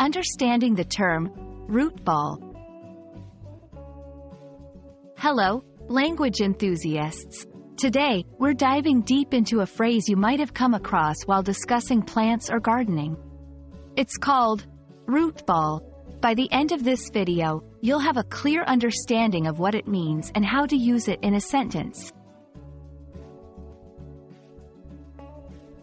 Understanding the term root ball. Hello, language enthusiasts. Today, we're diving deep into a phrase you might have come across while discussing plants or gardening. It's called root ball. By the end of this video, you'll have a clear understanding of what it means and how to use it in a sentence.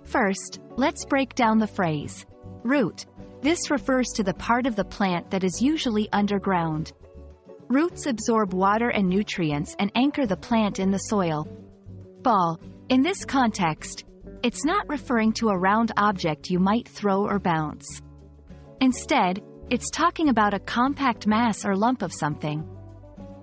First, let's break down the phrase root. This refers to the part of the plant that is usually underground. Roots absorb water and nutrients and anchor the plant in the soil. Ball. In this context, it's not referring to a round object you might throw or bounce. Instead, it's talking about a compact mass or lump of something.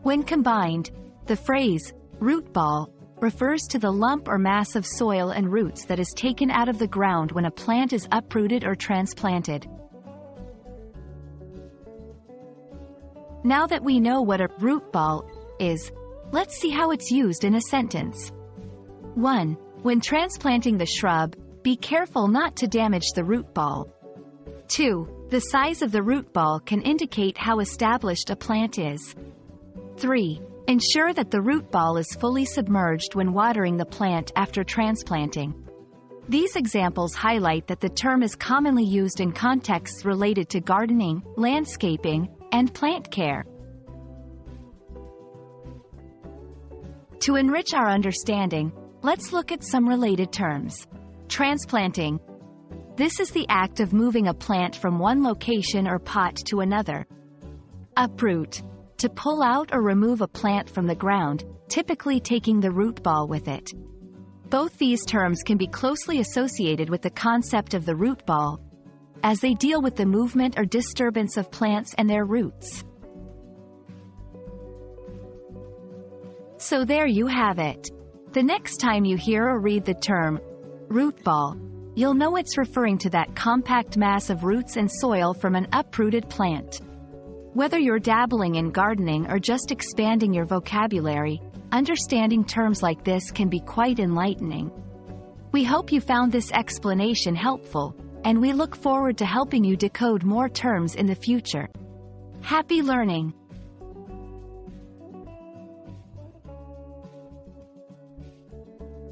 When combined, the phrase root ball refers to the lump or mass of soil and roots that is taken out of the ground when a plant is uprooted or transplanted. Now that we know what a root ball is, let's see how it's used in a sentence. 1. When transplanting the shrub, be careful not to damage the root ball. 2. The size of the root ball can indicate how established a plant is. 3. Ensure that the root ball is fully submerged when watering the plant after transplanting. These examples highlight that the term is commonly used in contexts related to gardening, landscaping, and plant care. To enrich our understanding, let's look at some related terms. Transplanting. This is the act of moving a plant from one location or pot to another. Uproot. To pull out or remove a plant from the ground, typically taking the root ball with it. Both these terms can be closely associated with the concept of the root ball, as they deal with the movement or disturbance of plants and their roots. So there you have it. The next time you hear or read the term root ball, you'll know it's referring to that compact mass of roots and soil from an uprooted plant. Whether you're dabbling in gardening or just expanding your vocabulary, understanding terms like this can be quite enlightening. We hope you found this explanation helpful, and we look forward to helping you decode more terms in the future. Happy learning!